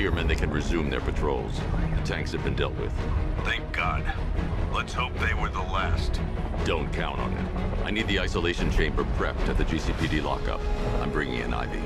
Learmen, they can resume their patrols. The tanks have been dealt with. Thank God. Let's hope they were the last. Don't count on it. I need the isolation chamber prepped at the GCPD lockup. I'm bringing in Ivy.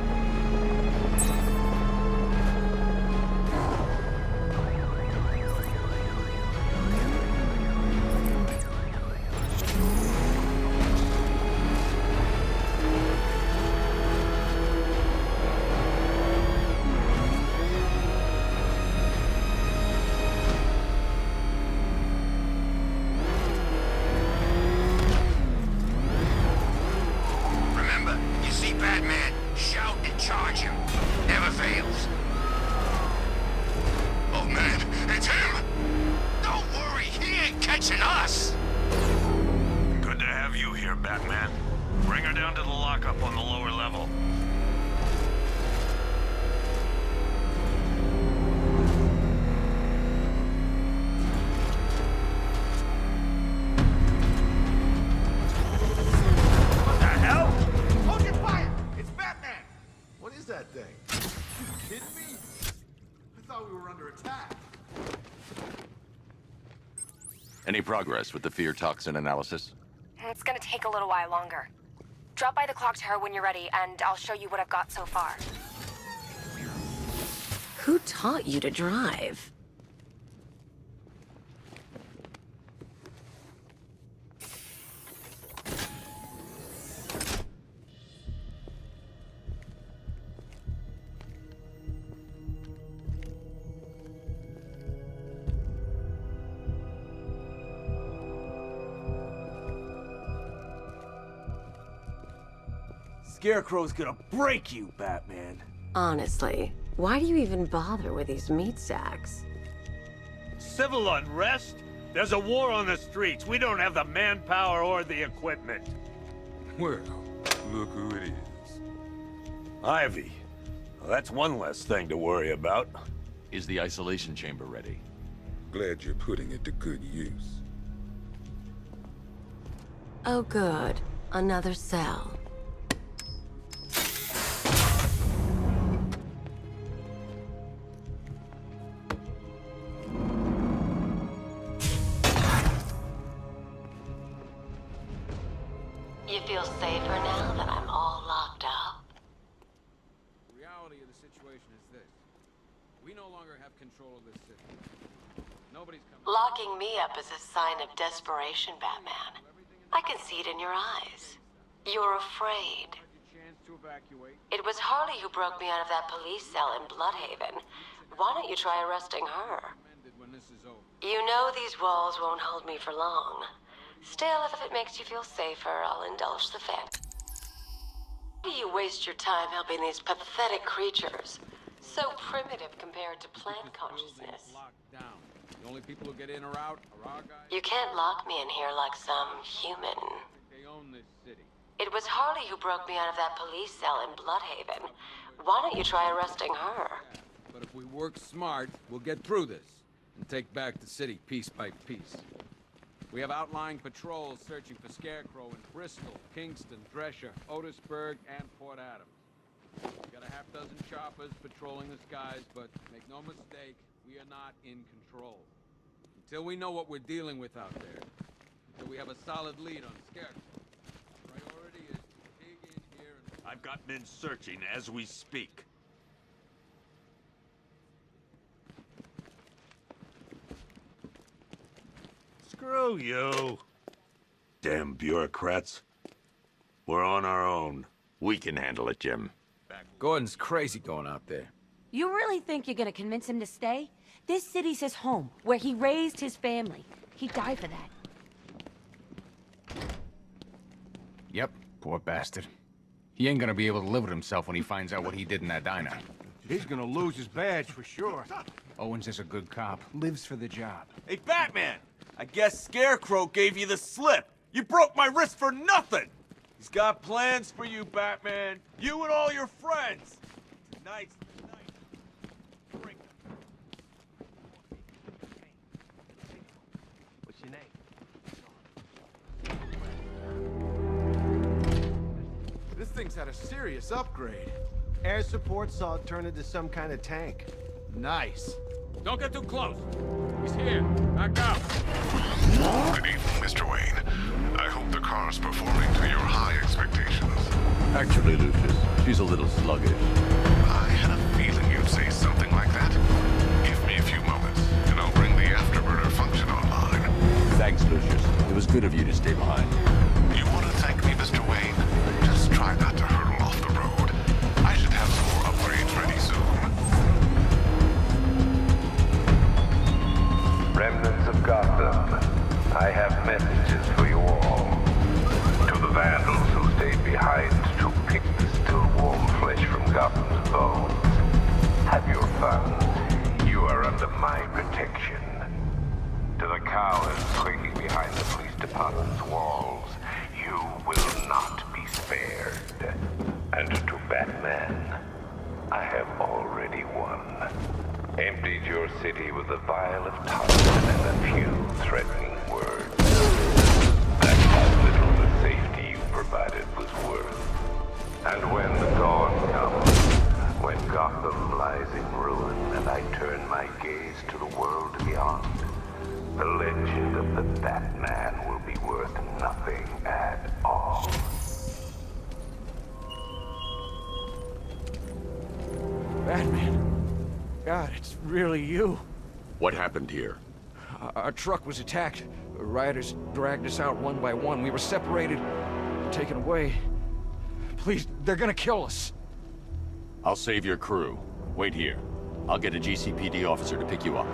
Any progress with the fear toxin analysis? It's gonna take a little while longer. Drop by the clock tower when you're ready, and I'll show you what I've got so far. Who taught you to drive? Scarecrow's gonna break you, Batman. Honestly, why do you even bother with these meat sacks? Civil unrest? There's a war on the streets. We don't have the manpower or the equipment. Well, look who it is. Ivy. Well, that's one less thing to worry about. Is the isolation chamber ready? Glad you're putting it to good use. Oh good, another cell. You feel safer now that I'm all locked up? The reality of the situation is this. We no longer have control of this city. Nobody's coming. Locking me up is a sign of desperation, Batman. I can see it in your eyes. You're afraid. Chance to evacuate. It was Harley who broke me out of that police cell in Bloodhaven. Why don't you try arresting her? When this is over. You know these walls won't hold me for long. Still, if it makes you feel safer, I'll indulge the fantasy. Why do you waste your time helping these pathetic creatures? So primitive compared to plant consciousness. Locked down. The only people who get in or out are our guys. You can't lock me in here like some human. They own this city. It was Harley who broke me out of that police cell in Bloodhaven. Why don't you try arresting her? But if we work smart, we'll get through this and take back the city piece by piece. We have outlying patrols searching for Scarecrow in Bristol, Kingston, Drescher, Otisburg, and Port Adams. We got a half-dozen choppers patrolling the skies, but make no mistake, we are not in control. Until we know what we're dealing with out there, until we have a solid lead on Scarecrow, our priority is to dig in here and... I've got men searching as we speak. Screw you. Damn bureaucrats. We're on our own. We can handle it, Jim. Gordon's crazy going out there. You really think you're gonna convince him to stay? This city's his home, where he raised his family. He'd die for that. Yep, poor bastard. He ain't gonna be able to live with himself when he finds out what he did in that diner. He's gonna lose his badge for sure. Owens is a good cop, lives for the job. Hey, Batman! I guess Scarecrow gave you the slip. You broke my wrist for nothing! He's got plans for you, Batman. You and all your friends. Tonight's the night. Drink. What's your name? This thing's had a serious upgrade. Air support saw it turn into some kind of tank. Nice. Don't get too close. He's here. Back up. Good evening, Mr. Wayne. I hope the car's performing to your high expectations. Actually, Lucius, she's a little sluggish. I had a feeling you'd say something like that. Give me a few moments, and I'll bring the afterburner function online. Thanks, Lucius. It was good of you to stay behind. You want to thank me, Mr. Wayne? Just try not to hurtle off the road. I should have some more upgrades ready soon. Remnants of Gotham, I have messages for you all. To the vandals who stayed behind to pick the still warm flesh from Gotham's bones. Have your fun. You are under my protection. To the cowards quaking behind the police department's walls, you will not be spared. And to Batman, I have already won. Emptied your city with a vial of toxin and a few threatening words. That's how little the safety you provided was worth. And when the dawn comes, when Gotham lies in ruin and I turn my gaze to the world beyond, the legend of the Batman will be worth nothing at all. Batman. God, it's really you. What happened here? Our truck was attacked. Rioters dragged us out one by one. We were separated, taken away. Please, they're gonna kill us. I'll save your crew. Wait here. I'll get a GCPD officer to pick you up.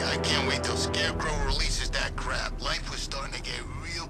I can't wait till Scarecrow releases that crap. Life was starting to get real.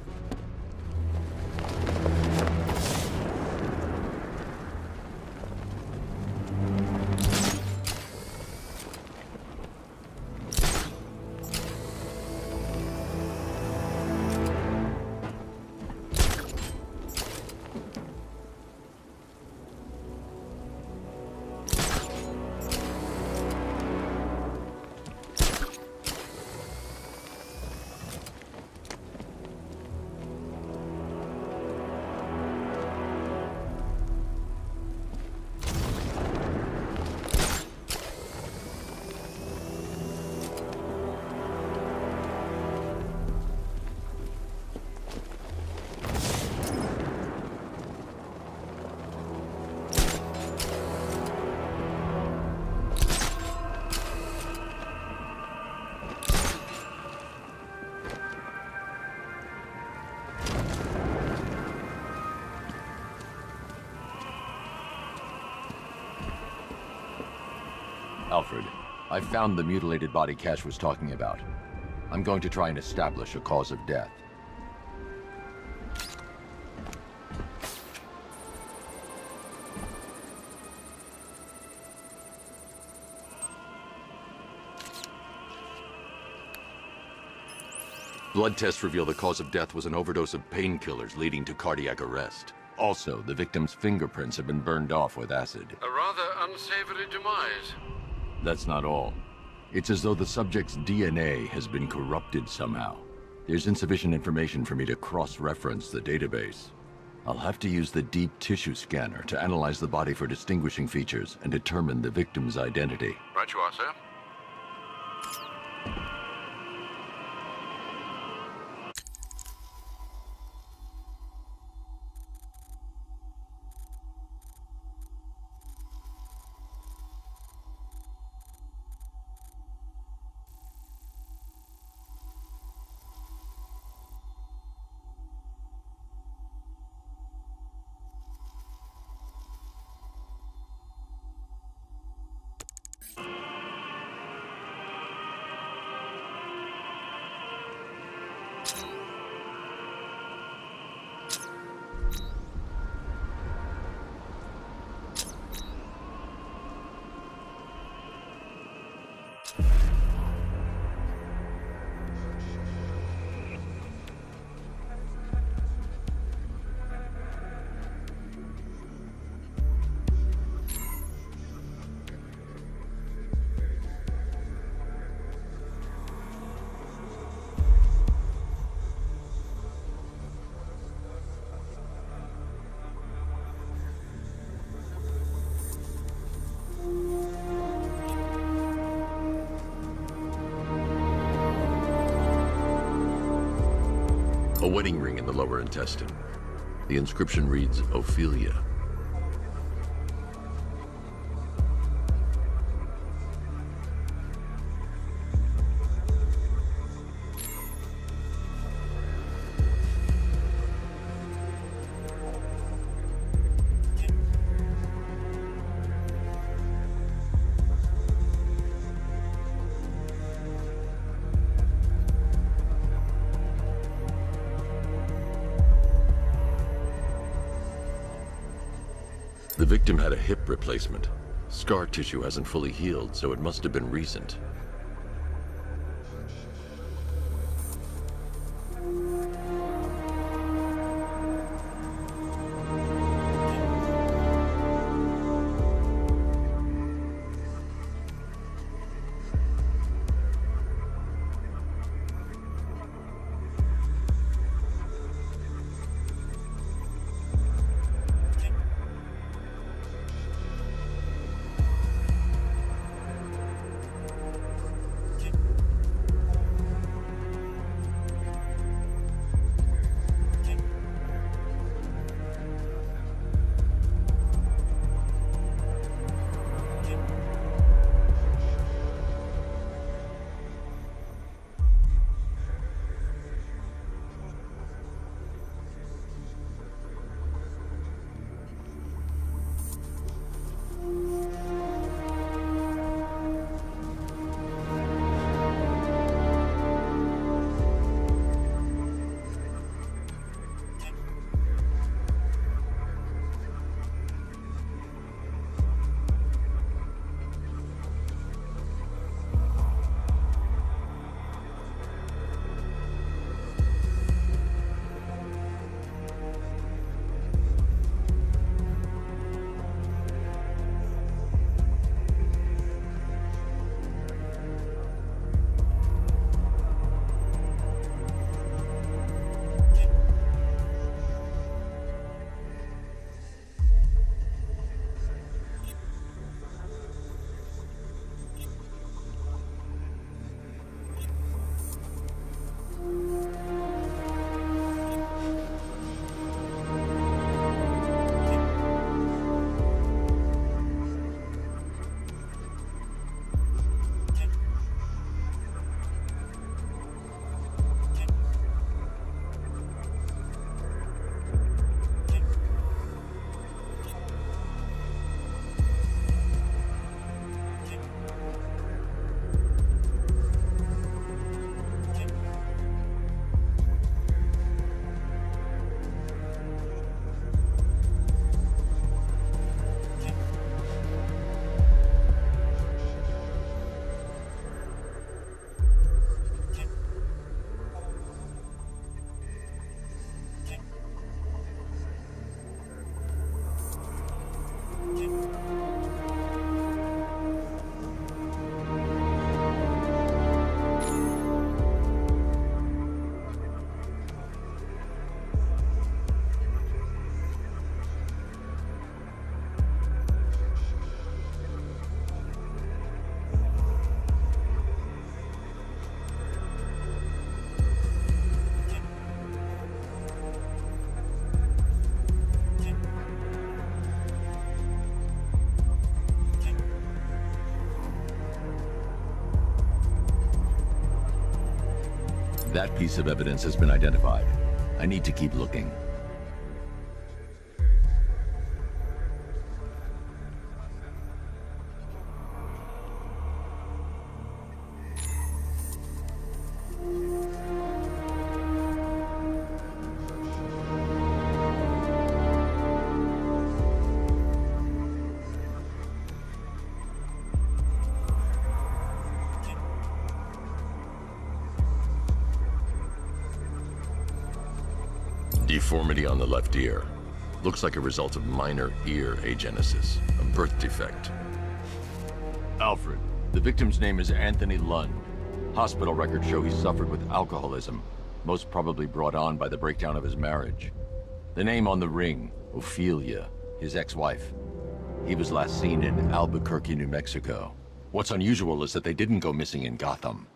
Alfred, I found the mutilated body Cash was talking about. I'm going to try and establish a cause of death. Blood tests reveal the cause of death was an overdose of painkillers leading to cardiac arrest. Also, the victim's fingerprints have been burned off with acid. A rather unsavory demise. That's not all. It's as though the subject's DNA has been corrupted somehow. There's insufficient information for me to cross-reference the database. I'll have to use the deep tissue scanner to analyze the body for distinguishing features and determine the victim's identity. Right you are, sir. A wedding ring in the lower intestine. The inscription reads, Ophelia. The victim had a hip replacement. Scar tissue hasn't fully healed, so it must have been recent. That piece of evidence has been identified. I need to keep looking. Deformity on the left ear. Looks like a result of minor ear agenesis, a birth defect. Alfred, the victim's name is Anthony Lund. Hospital records show he suffered with alcoholism, most probably brought on by the breakdown of his marriage. The name on the ring, Ophelia, his ex-wife. He was last seen in Albuquerque, New Mexico. What's unusual is that they didn't go missing in Gotham.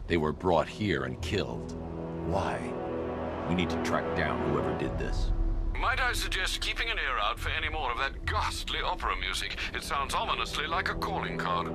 They were brought here and killed. Why? We need to track down whoever did this. Might I suggest keeping an ear out for any more of that ghastly opera music? It sounds ominously like a calling card.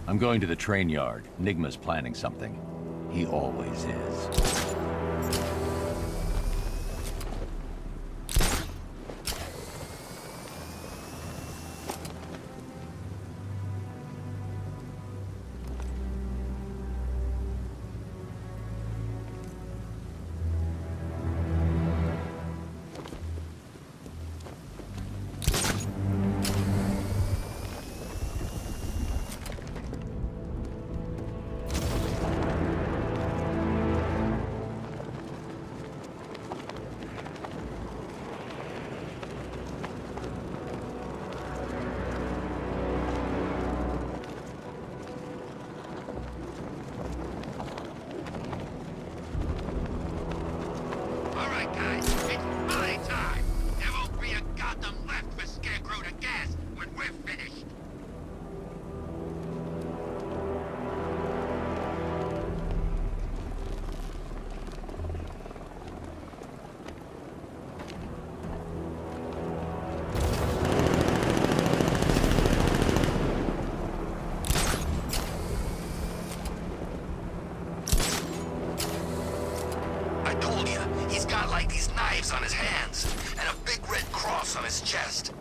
I'm going to the train yard. Nigma's planning something. He always is. On his hands, and a big red cross on his chest.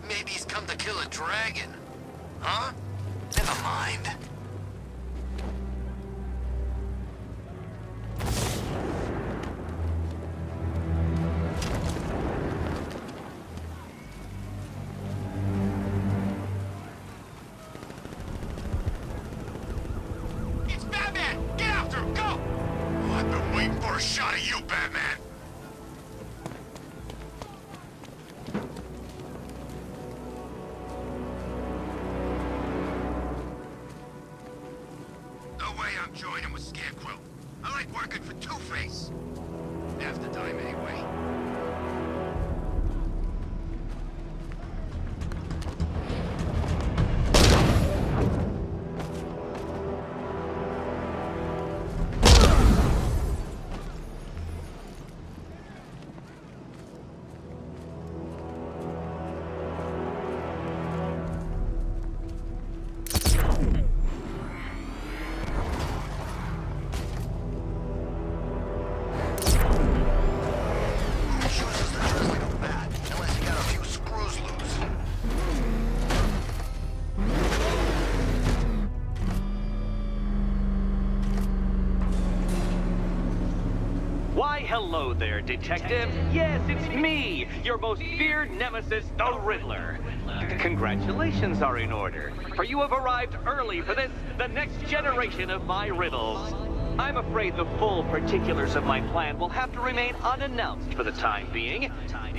Maybe he's come to kill a dragon. Huh? Never mind. It's Batman! Get after him! Go! Oh, I've been waiting for a shot of you, Batman! Joining with Scarecrow. I like working for Two-Face. Half the time, anyway. Hello there, Detective. Yes, it's me, your most feared nemesis, the Riddler. Congratulations are in order, for you have arrived early for this, the next generation of my riddles. I'm afraid the full particulars of my plan will have to remain unannounced for the time being,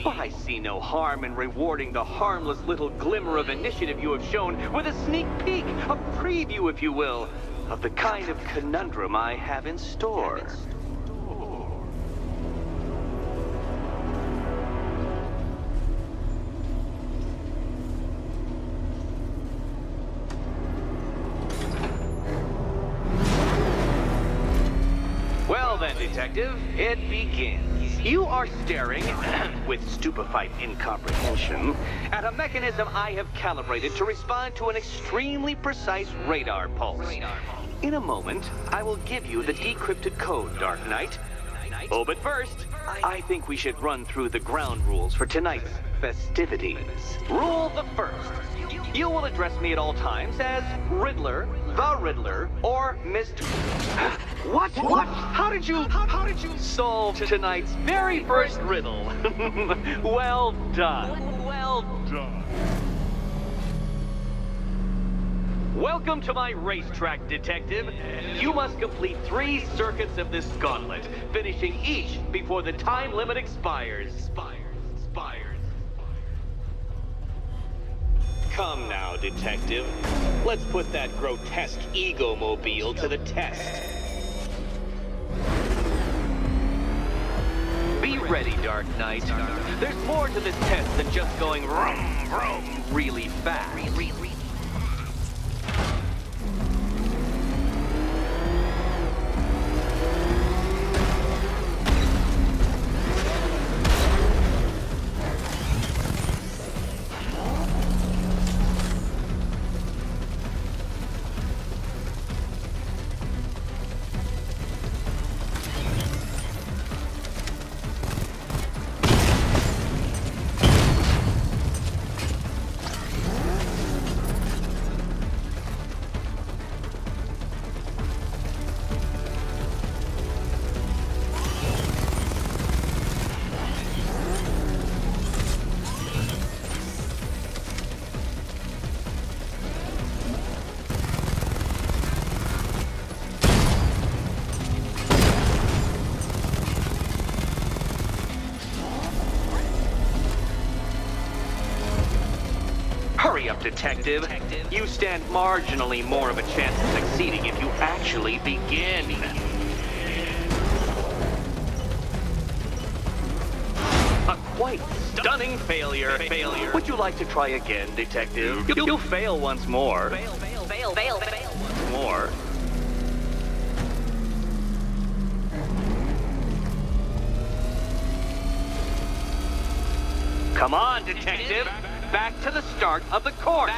but I see no harm in rewarding the harmless little glimmer of initiative you have shown with a sneak peek, a preview, if you will, of the kind of conundrum I have in store. Detective, it begins. You are staring, with stupefied incomprehension, at a mechanism I have calibrated to respond to an extremely precise radar pulse. In a moment, I will give you the decrypted code, Dark Knight. Oh, but first, I think we should run through the ground rules for tonight's festivities. Rule the first. You will address me at all times as Riddler, the Riddler, or Mr. What? How did you solve tonight's very first riddle? Well done. Well done. Welcome to my racetrack, Detective. You must complete 3 circuits of this gauntlet, finishing each before the time limit expires. Come now, detective. Let's put that grotesque ego-mobile to the test. Be ready, Dark Knight. There's more to this test than just going vroom, vroom really fast. Hurry up, detective. You stand marginally more of a chance of succeeding if you actually begin. A quite stunning failure. Would you like to try again, detective? You'll fail once more. Fail once more. Come on, detective. Back to the start of the course.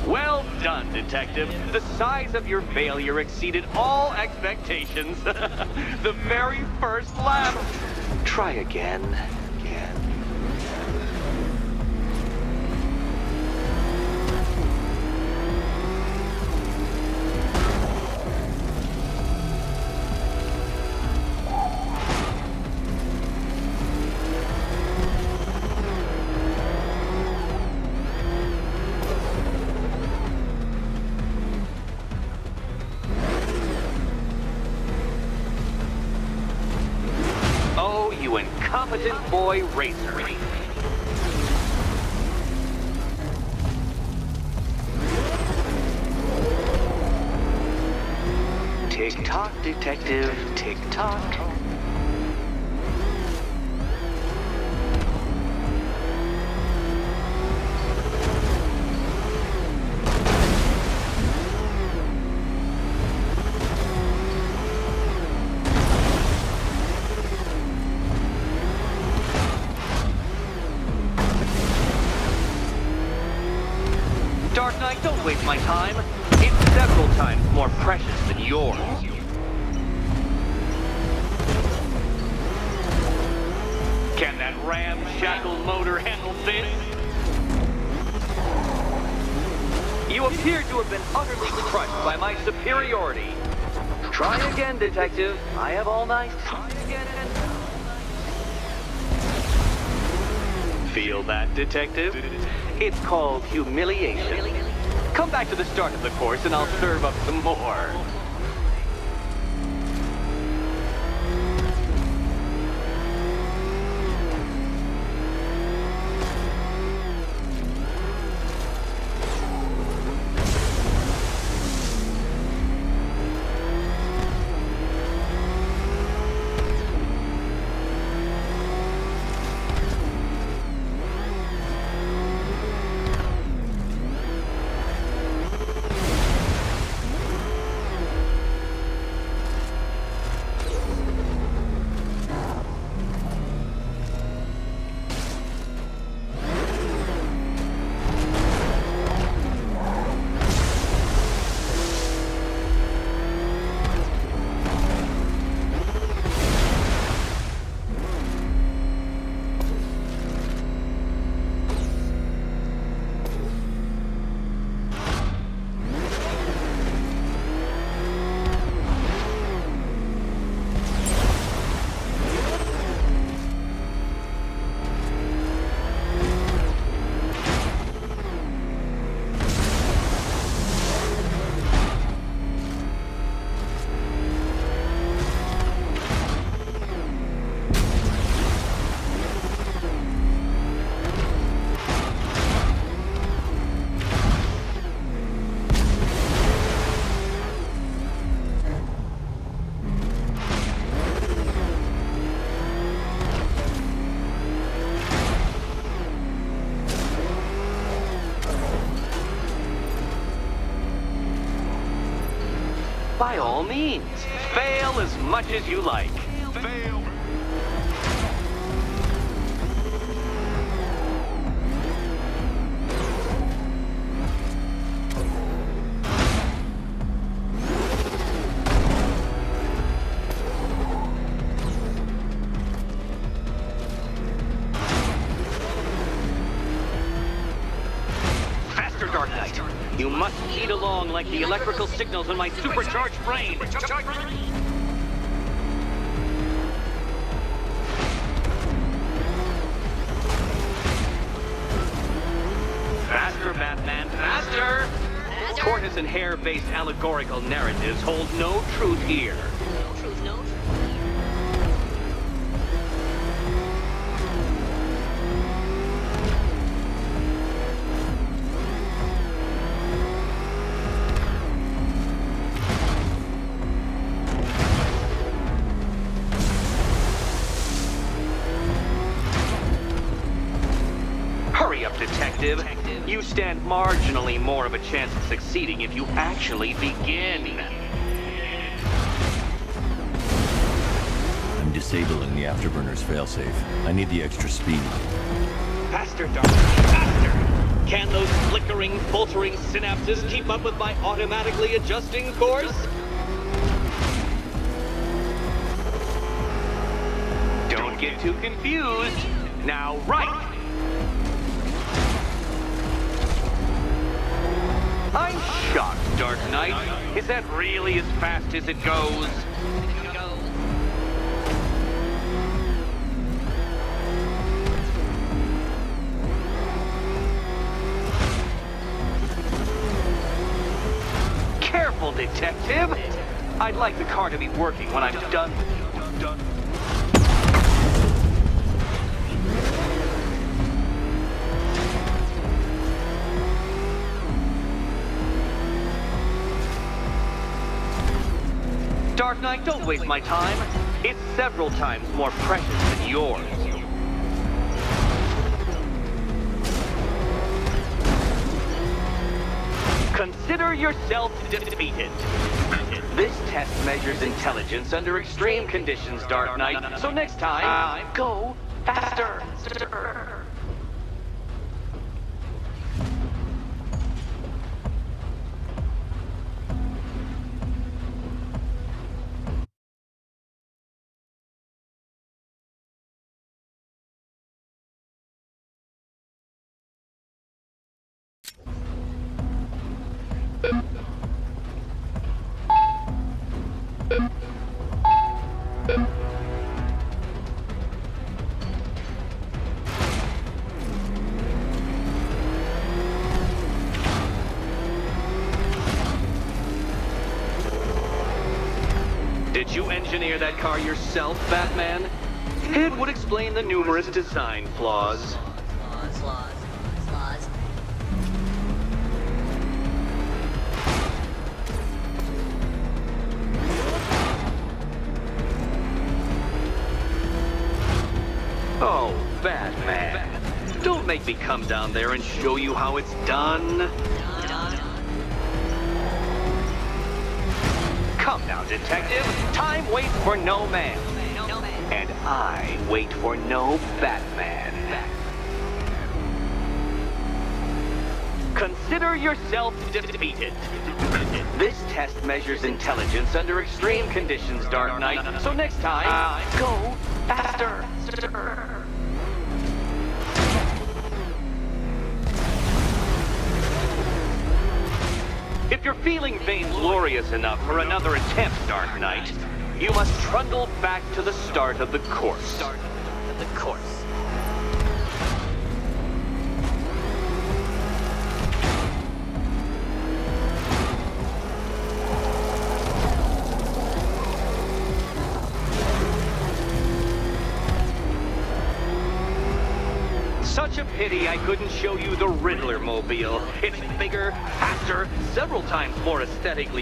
Well done, detective. The size of your failure exceeded all expectations. The very first lap. Try again. You incompetent boy racer. Tick-tock, detective, tick-tock. Dark Knight, don't waste my time. It's several times more precious than yours. Can that ramshackle motor handle this? You appear to have been utterly crushed by my superiority. Try again, detective. I have all night. Try again. Feel that, detective? It's called humiliation. Come back to the start of the course and I'll serve up some more. by all means, fail as much as you like. Fail. Faster, Dark Knight. You must speed along like the electrical signals in my supercharged brain. Faster, Batman, faster! Tortoise and hare-based allegorical narratives hold no truth here. Hurry up, detective. You stand marginally more of a chance of succeeding if you actually begin. I'm disabling the afterburner's failsafe. I need the extra speed. Faster, Dark, faster! Can those flickering, faltering synapses keep up with my automatically adjusting course? Don't get too confused. Now, right! I'm shocked, Dark Knight. Is that really as fast as it goes? Careful, detective. I'd like the car to be working when I'm done with you. Dark Knight, don't waste my time. It's several times more precious than yours. Consider yourself defeated. This test measures intelligence under extreme conditions, Dark Knight. So next time, go faster. Did you engineer that car yourself, Batman? It would explain the numerous design flaws. Flaws. Oh, Batman. Don't make me come down there and show you how it's done. Come now, detective. Time waits for no man. And I wait for no Batman. Consider yourself defeated. This test measures intelligence under extreme conditions, Dark Knight. So next time, go faster. If you're feeling vainglorious enough for another attempt, Dark Knight, you must trundle back to the start of the course. Such a pity I couldn't show you the Riddler mobile. It's bigger, faster, several times more aesthetically